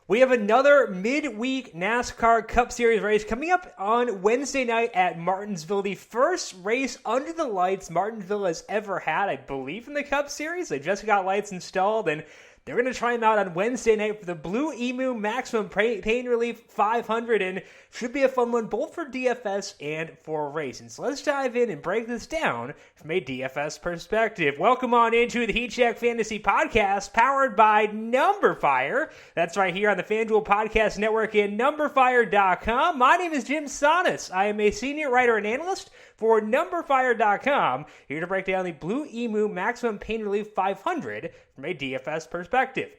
We have another midweek NASCAR Cup Series race coming up on Wednesday night at Martinsville. The first race under the lights Martinsville has ever had, I believe, in the Cup Series. They just got lights installed, and they're going to try them out on Wednesday night for the Blue-Emu Maximum Pain Relief 500, and should be a fun one both for DFS and for racing. So let's dive in and break this down from a DFS perspective. Welcome on into the Heat Check Fantasy Podcast, powered by numberFire. That's right here on the FanDuel Podcast Network and numberFire.com. My name is Jim Sonis. I am a senior writer and analyst for numberFire.com, here to break down the Blue-Emu Maximum Pain Relief 500 from a DFS perspective.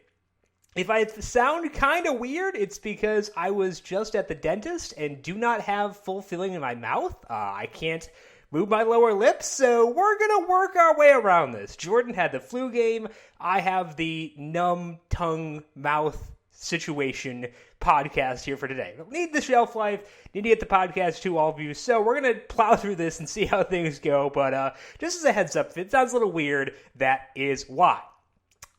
If I sound kind of weird, it's because I was just at the dentist and do not have full feeling in my mouth. I can't move my lower lip, so we're going to work our way around this. Jordan had the flu game. I have the numb tongue mouth situation podcast here for today. Need the shelf life, need to get the podcast to all of you, so we're going to plow through this and see how things go, but just as a heads up, if it sounds a little weird, that is why.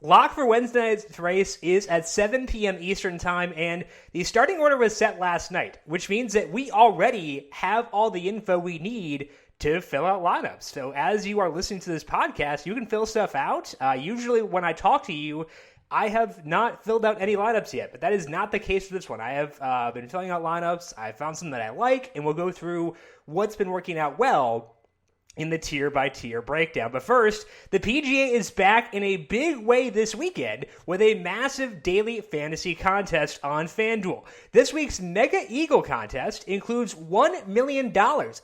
Lock for Wednesday night's race is at 7 p.m. Eastern Time, and the starting order was set last night, which means that we already have all the info we need to fill out lineups. So as you are listening to this podcast, you can fill stuff out. Usually when I talk to you, I have not filled out any lineups yet, but that is not the case for this one. I have been filling out lineups. I found some that I like, and we'll go through what's been working out well in the tier-by-tier breakdown. But first, the PGA is back in a big way this weekend with a massive daily fantasy contest on FanDuel. This week's Mega Eagle contest includes $1 million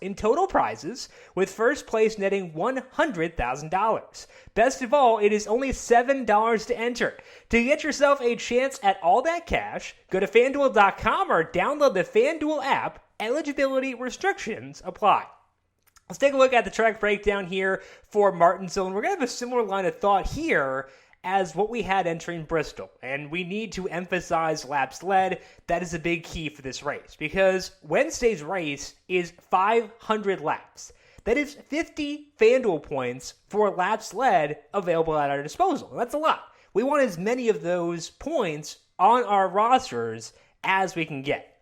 in total prizes, with first place netting $100,000. Best of all, it is only $7 to enter. To get yourself a chance at all that cash, go to FanDuel.com or download the FanDuel app. Eligibility restrictions apply. Let's take a look at the track breakdown here for Martinsville, and we're going to have a similar line of thought here as what we had entering Bristol, and we need to emphasize laps led. That is a big key for this race, because Wednesday's race is 500 laps. That is 50 FanDuel points for laps led available at our disposal. That's a lot. We want as many of those points on our rosters as we can get.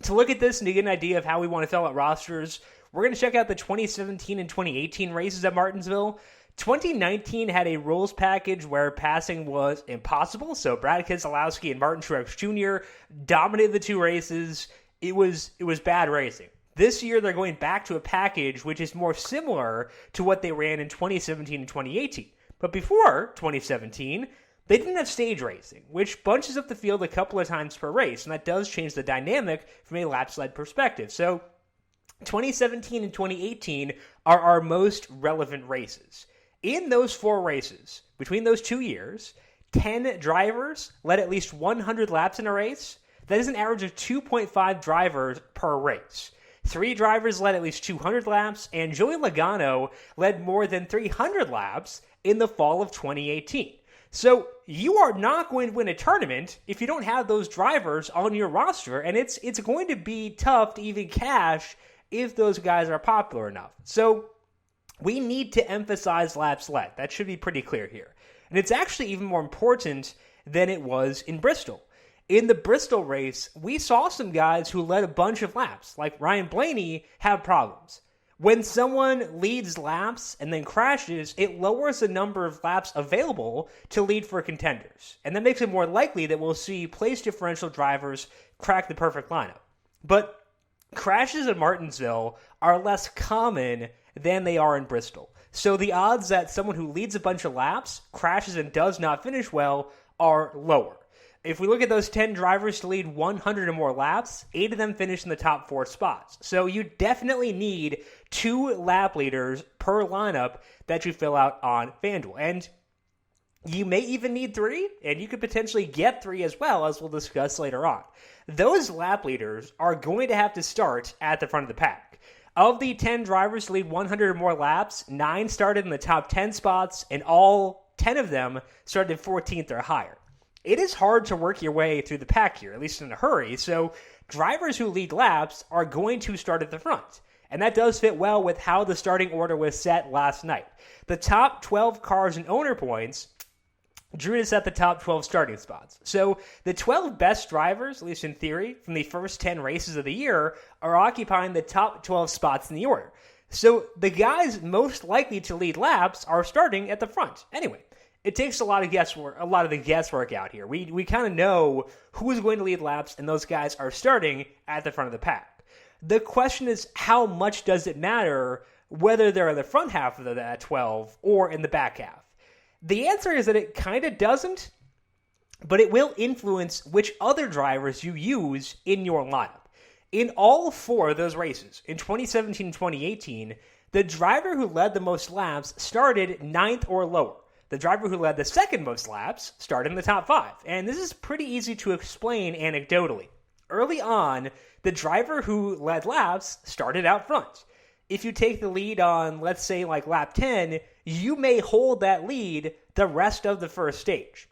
To look at this and to get an idea of how we want to fill out rosters, we're going to check out the 2017 and 2018 races at Martinsville. 2019 had a rules package where passing was impossible, so Brad Keselowski and Martin Truex Jr. dominated the two races. It was bad racing. This year, they're going back to a package which is more similar to what they ran in 2017 and 2018. But before 2017, they didn't have stage racing, which bunches up the field a couple of times per race, and that does change the dynamic from a laps-led perspective. So 2017 and 2018 are our most relevant races. In those four races, between those 2 years, 10 drivers led at least 100 laps in a race. That is an average of 2.5 drivers per race. 3 drivers led at least 200 laps, and Joey Logano led more than 300 laps in the fall of 2018. So you are not going to win a tournament if you don't have those drivers on your roster, and it's going to be tough to even cash if those guys are popular enough. So we need to emphasize laps led. That should be pretty clear here. And it's actually even more important than it was in Bristol. In the Bristol race, we saw some guys who led a bunch of laps, like Ryan Blaney, have problems. When someone leads laps and then crashes, it lowers the number of laps available to lead for contenders. And that makes it more likely that we'll see place differential drivers crack the perfect lineup. But crashes in Martinsville are less common than they are in Bristol. So the odds that someone who leads a bunch of laps crashes and does not finish well are lower. If we look at those 10 drivers to lead 100 or more laps, 8 of them finish in the top 4 spots. So you definitely need 2 lap leaders per lineup that you fill out on FanDuel. And you may even need 3, and you could potentially get 3 as well, as we'll discuss later on. Those lap leaders are going to have to start at the front of the pack. Of the 10 drivers to lead 100 or more laps, 9 started in the top 10 spots, and all 10 of them started 14th or higher. It is hard to work your way through the pack here, at least in a hurry, so drivers who lead laps are going to start at the front. And that does fit well with how the starting order was set last night. The top 12 cars in owner points drew to set the top 12 starting spots. So the 12 best drivers, at least in theory, from the first 10 races of the year are occupying the top 12 spots in the order. So the guys most likely to lead laps are starting at the front. Anyway, it takes a lot of the guesswork out here. We kind of know who's going to lead laps, and those guys are starting at the front of the pack. The question is, how much does it matter whether they're in the front half of that 12 or in the back half? The answer is that it kind of doesn't, but it will influence which other drivers you use in your lineup. In all four of those races, in 2017 and 2018, the driver who led the most laps started ninth or lower. The driver who led the second most laps started in the top 5. And this is pretty easy to explain anecdotally. Early on, the driver who led laps started out front. If you take the lead on, let's say, like lap 10, you may hold that lead the rest of the first stage.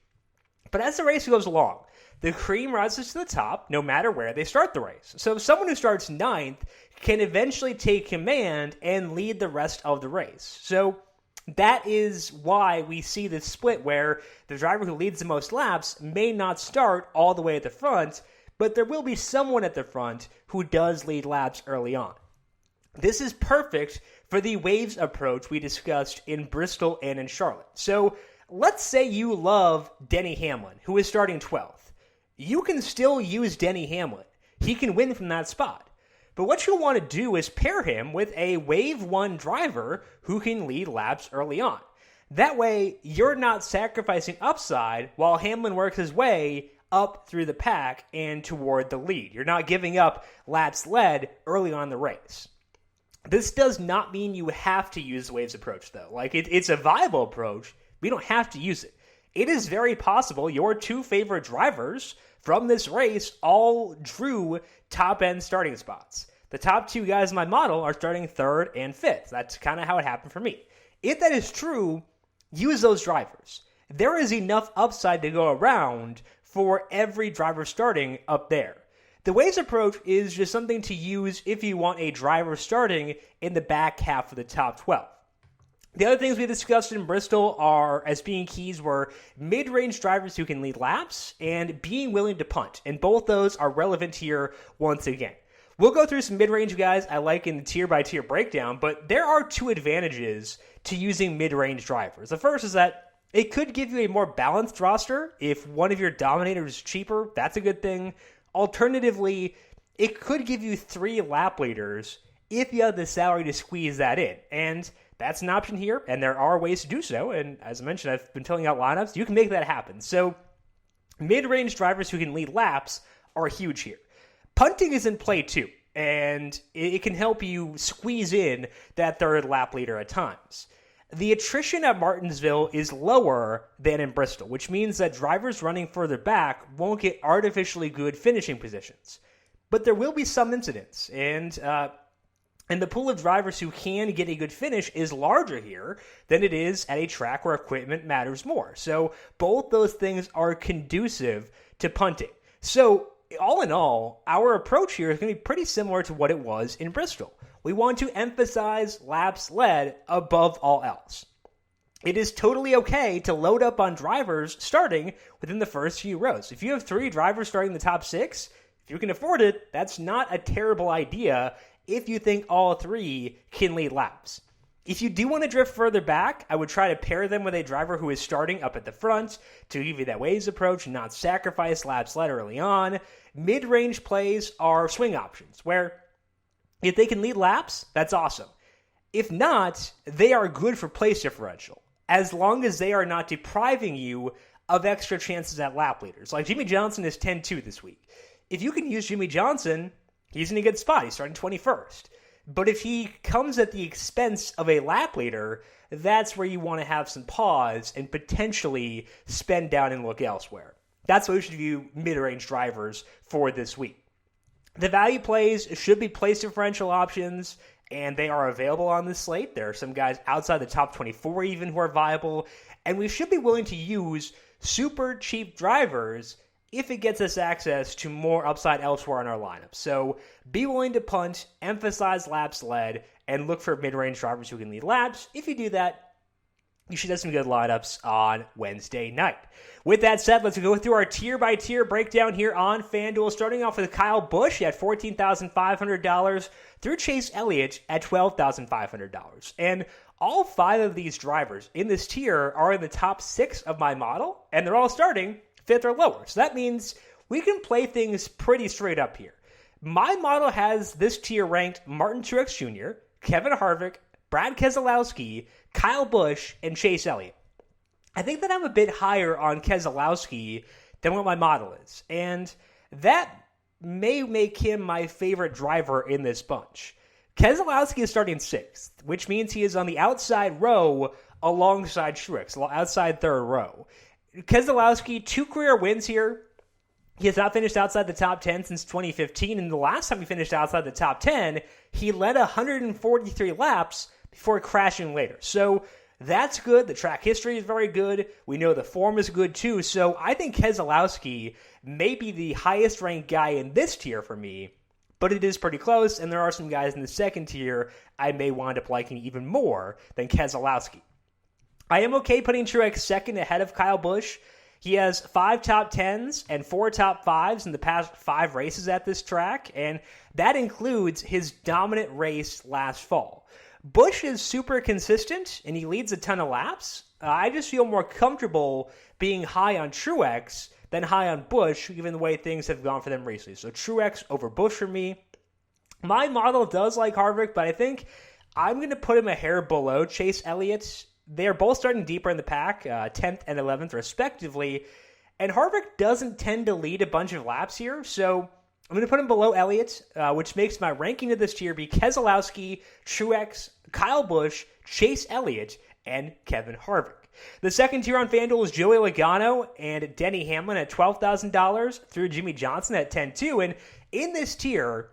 But as the race goes along, the cream rises to the top no matter where they start the race. So someone who starts ninth can eventually take command and lead the rest of the race. So that is why we see this split where the driver who leads the most laps may not start all the way at the front, but there will be someone at the front who does lead laps early on. This is perfect for the waves approach we discussed in Bristol and in Charlotte. So let's say you love Denny Hamlin, who is starting 12th. You can still use Denny Hamlin. He can win from that spot. But what you'll want to do is pair him with a Wave 1 driver who can lead laps early on. That way, you're not sacrificing upside while Hamlin works his way up through the pack and toward the lead. You're not giving up laps led early on in the race. This does not mean you have to use the waves approach, though. It's a viable approach. We don't have to use it. It is very possible your two favorite drivers from this race all drew top-end starting spots. The top two guys in my model are starting 3rd and 5th. That's kind of how it happened for me. If that is true, use those drivers. There is enough upside to go around for every driver starting up there. The waves approach is just something to use if you want a driver starting in the back half of the top 12. The other things we discussed in Bristol are, as being keys, were mid-range drivers who can lead laps and being willing to punt. And both those are relevant here once again. We'll go through some mid-range guys I like in the tier-by-tier breakdown, but there are two advantages to using mid-range drivers. The first is that it could give you a more balanced roster. If one of your dominators is cheaper, that's a good thing. Alternatively, it could give you 3 lap leaders if you have the salary to squeeze that in. And that's an option here, and there are ways to do so. And as I mentioned, I've been filling out lineups. You can make that happen. So mid-range drivers who can lead laps are huge here. Punting is in play too, and it can help you squeeze in that 3rd lap leader at times. The attrition at Martinsville is lower than in Bristol, which means that drivers running further back won't get artificially good finishing positions. But there will be some incidents, and the pool of drivers who can get a good finish is larger here than it is at a track where equipment matters more. So both those things are conducive to punting. So all in all, our approach here is going to be pretty similar to what it was in Bristol. We want to emphasize laps led above all else. It is totally okay to load up on drivers starting within the first few rows. If you have 3 drivers starting in the top 6, if you can afford it, that's not a terrible idea if you think all 3 can lead laps. If you do want to drift further back, I would try to pair them with a driver who is starting up at the front to give you that waves approach and not sacrifice laps led early on. Mid-range plays are swing options, where if they can lead laps, that's awesome. If not, they are good for place differential, as long as they are not depriving you of extra chances at lap leaders. Like Jimmy Johnson is 10-2 this week. If you can use Jimmy Johnson, he's in a good spot. He's starting 21st. But if he comes at the expense of a lap leader, that's where you want to have some pause and potentially spend down and look elsewhere. That's what we should view mid-range drivers for this week. The value plays should be place differential options, and they are available on this slate. There are some guys outside the top 24 even who are viable, and we should be willing to use super cheap drivers if it gets us access to more upside elsewhere in our lineup. So be willing to punt, emphasize laps led, and look for mid-range drivers who can lead laps. If you do that, you should have some good lineups on Wednesday night. With that said, let's go through our tier-by-tier breakdown here on FanDuel, starting off with Kyle Busch at $14,500 through Chase Elliott at $12,500. And all 5 of these drivers in this tier are in the top 6 of my model, and they're all starting 5th or lower. So that means we can play things pretty straight up here. My model has this tier ranked Martin Truex Jr., Kevin Harvick, Brad Keselowski, Kyle Busch, and Chase Elliott. I think that I'm a bit higher on Keselowski than what my model is, and that may make him my favorite driver in this bunch. Keselowski is starting 6th, which means he is on the outside row alongside Truex, outside 3rd row. Keselowski, 2 career wins here. He has not finished outside the top 10 since 2015, and the last time he finished outside the top 10, he led 143 laps before crashing later. So that's good. The track history is very good. We know the form is good too. So I think Keselowski may be the highest ranked guy in this tier for me, but it is pretty close, and there are some guys in the second tier I may wind up liking even more than Keselowski. I am okay putting Truex second ahead of Kyle Busch. He has 5 top 10s and 4 top 5s in the past 5 races at this track, and that includes his dominant race last fall. Busch is super consistent, and he leads a ton of laps. I just feel more comfortable being high on Truex than high on Busch, given the way things have gone for them recently. So Truex over Busch for me. My model does like Harvick, but I think I'm going to put him a hair below Chase Elliott. They are both starting deeper in the pack, 10th and 11th respectively, and Harvick doesn't tend to lead a bunch of laps here, so I'm going to put him below Elliott, which makes my ranking of this tier be Keselowski, Truex, Kyle Busch, Chase Elliott, and Kevin Harvick. The second tier on FanDuel is Joey Logano and Denny Hamlin at $12,000 through Jimmy Johnson at $10,200, and in this tier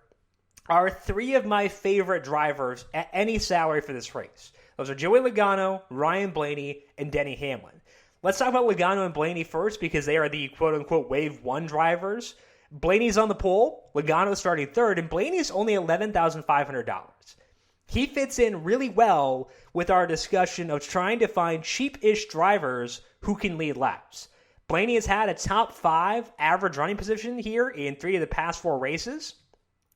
are 3 of my favorite drivers at any salary for this race. Those are Joey Logano, Ryan Blaney, and Denny Hamlin. Let's talk about Logano and Blaney first because they are the quote-unquote Wave 1 drivers. Blaney's on the pole, Logano's starting 3rd, and Blaney's only $11,500. He fits in really well with our discussion of trying to find cheap-ish drivers who can lead laps. Blaney has had a top 5 average running position here in 3 of the past 4 races.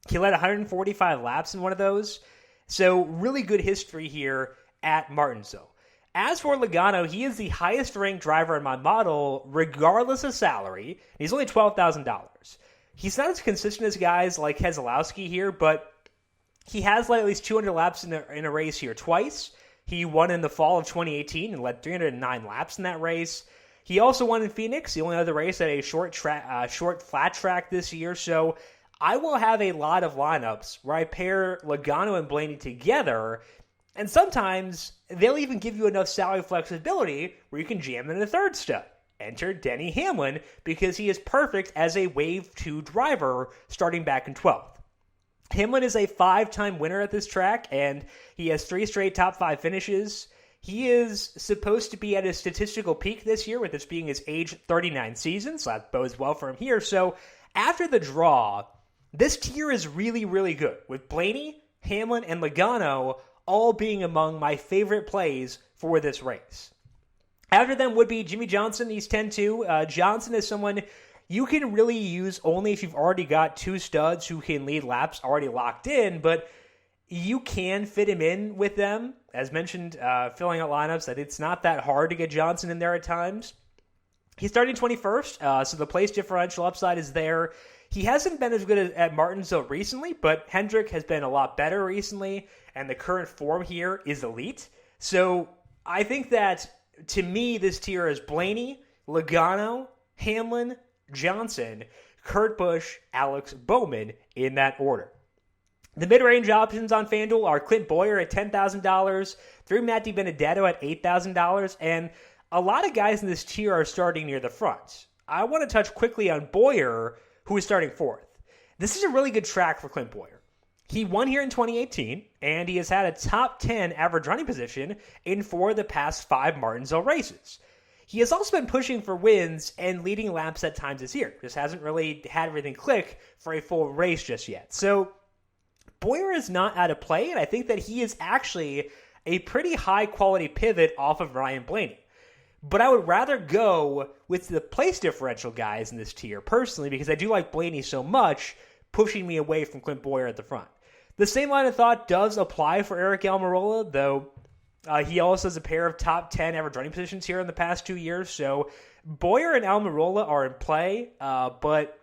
He led 145 laps in one of those. So really good history here at Martinsville. As for Logano, he is the highest ranked driver in my model, regardless of salary. He's only $12,000. He's not as consistent as guys like Keselowski here, but he has led at least 200 laps in a race here twice. He won in the fall of 2018 and led 309 laps in that race. He also won in Phoenix, the only other race at a short flat track this year. So I will have a lot of lineups where I pair Logano and Blaney together, and sometimes they'll even give you enough salary flexibility where you can jam in a 3rd stud. Enter Denny Hamlin because he is perfect as a Wave 2 driver starting back in 12th. Hamlin is a 5-time winner at this track, and he has 3 straight top 5 finishes. He is supposed to be at his statistical peak this year, with this being his age 39 season, so that bodes well for him here. So after the draw, this tier is really, really good, with Blaney, Hamlin, and Logano all being among my favorite plays for this race. After them would be Jimmy Johnson. He's 10-2. Johnson is someone you can really use only if you've already got 2 studs who can lead laps already locked in, but you can fit him in with them. As mentioned, filling out lineups, that it's not that hard to get Johnson in there at times. He's starting 21st, so the place differential upside is there. He hasn't been as good at Martinsville recently, but Hendrick has been a lot better recently, and the current form here is elite. So I think that, to me, this tier is Blaney, Logano, Hamlin, Johnson, Kurt Busch, Alex Bowman in that order. The mid-range options on FanDuel are Clint Boyer at $10,000, through Matt DiBenedetto at $8,000, and a lot of guys in this tier are starting near the front. I want to touch quickly on Boyer, who is starting 4th. This is a really good track for Clint Boyer. He won here in 2018, and he has had a top 10 average running position in 4 of the past 5 Martinsville races. He has also been pushing for wins and leading laps at times this year. Just hasn't really had everything click for a full race just yet. So Boyer is not out of play, and I think that he is actually a pretty high-quality pivot off of Ryan Blaney. But I would rather go with the place differential guys in this tier, personally, because I do like Blaney so much, pushing me away from Clint Boyer at the front. The same line of thought does apply for Eric Almirola, though he also has a pair of top 10 average running positions here in the past 2 years. So Boyer and Almirola are in play, but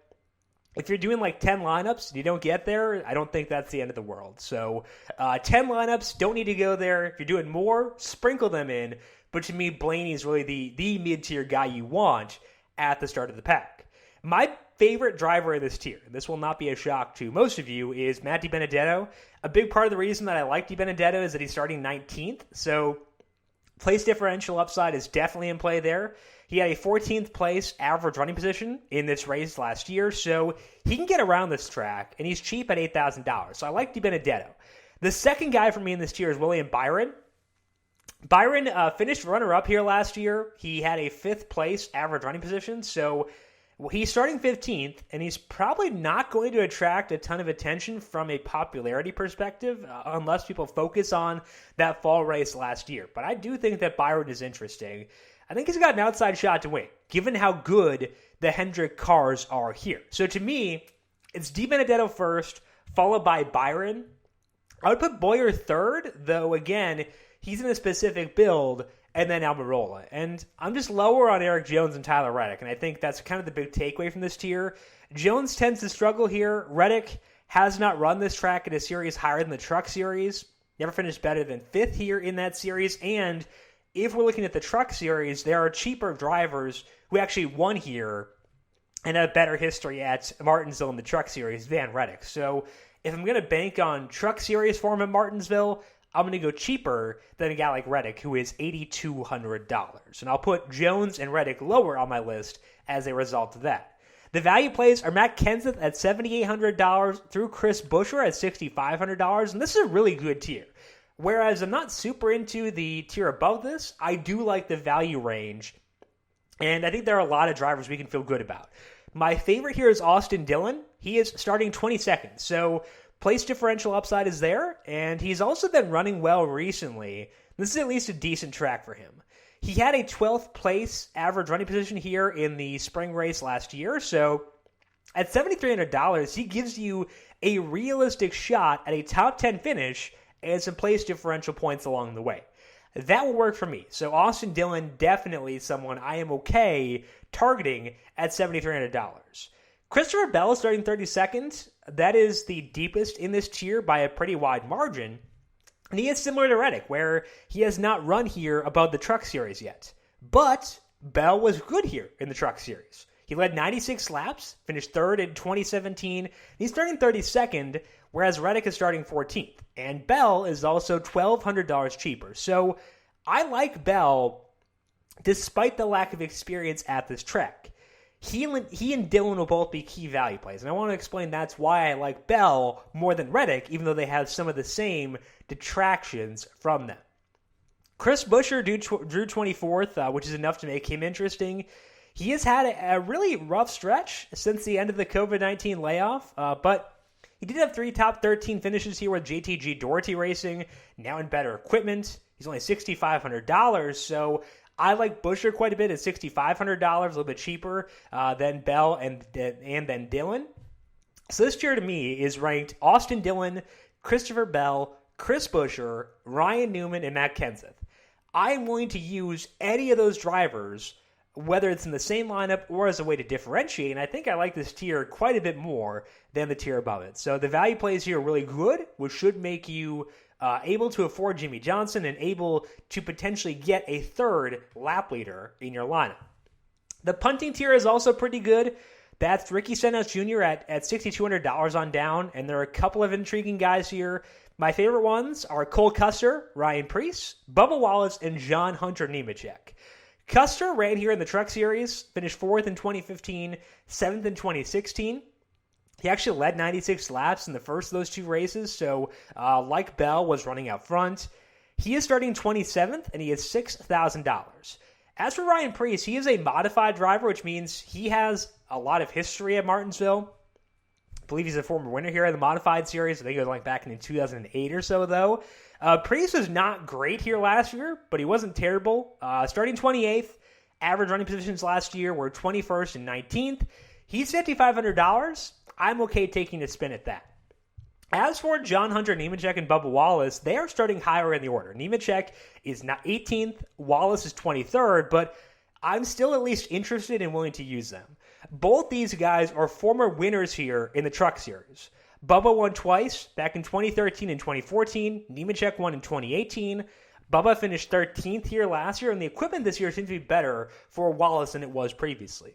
if you're doing like 10 lineups and you don't get there, I don't think that's the end of the world. So 10 lineups, don't need to go there. If you're doing more, sprinkle them in. But to me, Blaney is really the mid-tier guy you want at the start of the pack. My favorite driver in this tier, and this will not be a shock to most of you, is Matt DiBenedetto. A big part of the reason that I like DiBenedetto is that he's starting 19th, so place differential upside is definitely in play there. He had a 14th place average running position in this race last year, so he can get around this track, and he's cheap at $8,000. So I like DiBenedetto. The second guy for me in this tier is William Byron. Byron finished runner-up here last year. He had a 5th place average running position, so he's starting 15th, and he's probably not going to attract a ton of attention from a popularity perspective unless people focus on that fall race last year. But I do think that Byron is interesting. I think he's got an outside shot to win, given how good the Hendrick cars are here. So to me, it's DiBenedetto first, followed by Byron. I would put Boyer third, though, again, he's in a specific build, and then Almirola. And I'm just lower on Eric Jones and Tyler Reddick, and I think that's kind of the big takeaway from this tier. Jones tends to struggle here. Reddick has not run this track in a series higher than the Truck Series. Never finished better than 5th here in that series. And if we're looking at the Truck Series, there are cheaper drivers who actually won here and have better history at Martinsville in the Truck Series than Reddick. So if I'm going to bank on Truck Series form at Martinsville, I'm going to go cheaper than a guy like Reddick, who is $8,200. And I'll put Jones and Reddick lower on my list as a result of that. The value plays are Matt Kenseth at $7,800 through Chris Buescher at $6,500. And this is a really good tier. Whereas I'm not super into the tier above this, I do like the value range. And I think there are a lot of drivers we can feel good about. My favorite here is Austin Dillon. He is starting 22nd. So place differential upside is there, and he's also been running well recently. This is at least a decent track for him. He had a 12th place average running position here in the spring race last year, so at $7,300, he gives you a realistic shot at a top 10 finish and some place differential points along the way. That will work for me. So Austin Dillon, definitely someone I am okay targeting at $7,300. Christopher Bell starting 32nd. That is the deepest in this tier by a pretty wide margin. And he is similar to Reddick, where he has not run here above the Truck Series yet. But Bell was good here in the Truck Series. He led 96 laps, finished 3rd in 2017. He's starting 32nd, whereas Reddick is starting 14th. And Bell is also $1,200 cheaper. So I like Bell despite the lack of experience at this track. He and Dillon will both be key value plays, and I want to explain that's why I like Bell more than Reddick, even though they have some of the same detractions from them. Chris Buescher drew 24th, which is enough to make him interesting. He has had a really rough stretch since the end of the COVID-19 layoff, but he did have 3 top 13 finishes here with JTG Doherty Racing, now in better equipment. He's only $6,500, so I like Buescher quite a bit at $6,500, a little bit cheaper than Bell and then Dillon. So this tier to me is ranked Austin Dillon, Christopher Bell, Chris Buescher, Ryan Newman, and Matt Kenseth. I am willing to use any of those drivers, whether it's in the same lineup or as a way to differentiate, and I think I like this tier quite a bit more than the tier above it. So the value plays here are really good, which should make you able to afford Jimmy Johnson and able to potentially get a 3rd lap leader in your lineup. The punting tier is also pretty good. That's Ricky Stenhouse Jr. at $6,200 on down, and there are a couple of intriguing guys here. My favorite ones are Cole Custer, Ryan Preece, Bubba Wallace, and John Hunter Nemechek. Custer ran here in the Truck Series, finished 4th in 2015, 7th in 2016. He actually led 96 laps in the first of those 2 races, so like Bell, was running out front. He is starting 27th, and he is $6,000. As for Ryan Preece, he is a modified driver, which means he has a lot of history at Martinsville. I believe he's a former winner here in the modified series. I think it was like back in 2008 or so, though. Priest was not great here last year, but he wasn't terrible. Starting 28th, average running positions last year were 21st and 19th. He's $5,500. I'm okay taking a spin at that. As for John Hunter, Nemechek, and Bubba Wallace, they are starting higher in the order. Nemechek is not 18th, Wallace is 23rd, but I'm still at least interested and willing to use them. Both these guys are former winners here in the Truck Series. Bubba won twice, back in 2013 and 2014. Nemechek won in 2018. Bubba finished 13th here last year, and the equipment this year seems to be better for Wallace than it was previously.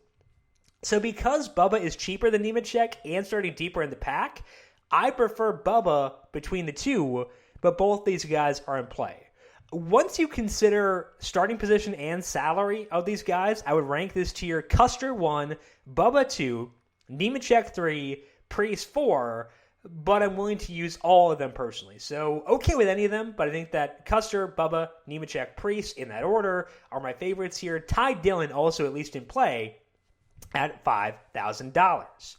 So because Bubba is cheaper than Nemechek and starting deeper in the pack, I prefer Bubba between the two, but both these guys are in play. Once you consider starting position and salary of these guys, I would rank this tier Custer 1, Bubba 2, Nemechek 3, Priest 4, but I'm willing to use all of them personally. So, okay with any of them, but I think that Custer, Bubba, Nemechek, Priest, in that order, are my favorites here. Ty Dillon also at least in play at $5,000.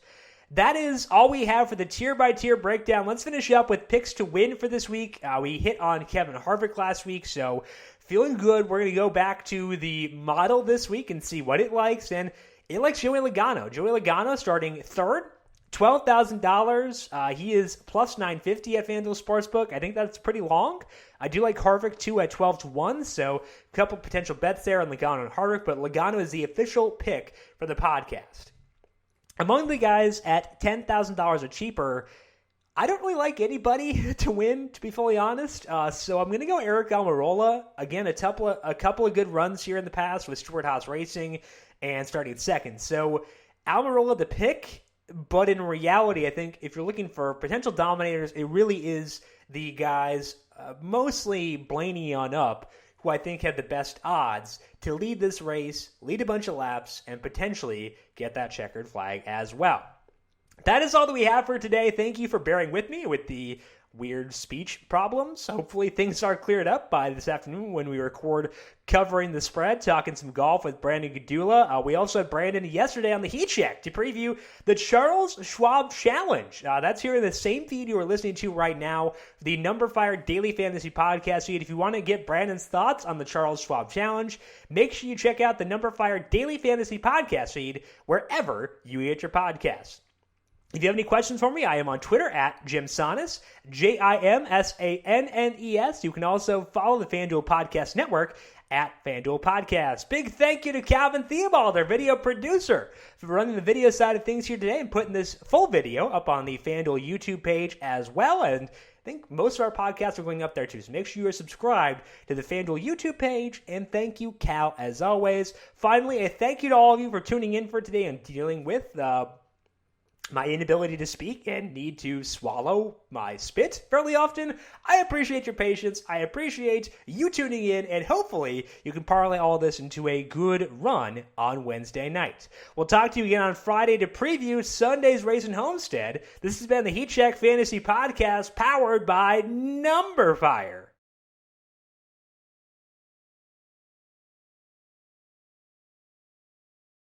That is all we have for the tier-by-tier breakdown. Let's finish up with picks to win for this week. We hit on Kevin Harvick last week, so feeling good. We're going to go back to the model this week and see what it likes, and it likes Joey Logano. Joey Logano starting third, $12,000. He is plus 950 at FanDuel Sportsbook. I think that's pretty long. I do like Harvick, too, at 12-1, so a couple potential bets there on Logano and Harvick, but Logano is the official pick for the podcast. Among the guys at $10,000 or cheaper, I don't really like anybody to win, to be fully honest. So I'm going to go Eric Almirola. Again, a couple of good runs here in the past with Stewart Haas Racing and starting second. So Almirola the pick, but in reality, I think if you're looking for potential dominators, it really is the guys, mostly Blaney on up, who I think have the best odds to lead this race, lead a bunch of laps, and potentially get that checkered flag as well. That is all that we have for today. Thank you for bearing with me with the weird speech problems. Hopefully things are cleared up by this afternoon when we record covering the spread, talking some golf with Brandon Gadula. We also had Brandon yesterday on the Heat Check to preview the Charles Schwab Challenge. That's here in the same feed you are listening to right now, the numberFire Daily Fantasy Podcast feed. If you want to get Brandon's thoughts on the Charles Schwab Challenge, make sure you check out the numberFire Daily Fantasy Podcast feed wherever you get your podcasts. If you have any questions for me, I am on Twitter at JimSannes, JimSannes. You can also follow the FanDuel Podcast Network at FanDuel Podcast. Big thank you to Calvin Theobald, our video producer, for running the video side of things here today and putting this full video up on the FanDuel YouTube page as well. And I think most of our podcasts are going up there too, so make sure you are subscribed to the FanDuel YouTube page. And thank you, Cal, as always. Finally, a thank you to all of you for tuning in for today and dealing with my inability to speak and need to swallow my spit fairly often. I appreciate your patience. I appreciate you tuning in, and hopefully you can parlay all this into a good run on Wednesday night. We'll talk to you again on Friday to preview Sunday's race in Homestead. This has been the Heat Check Fantasy Podcast powered by numberFire.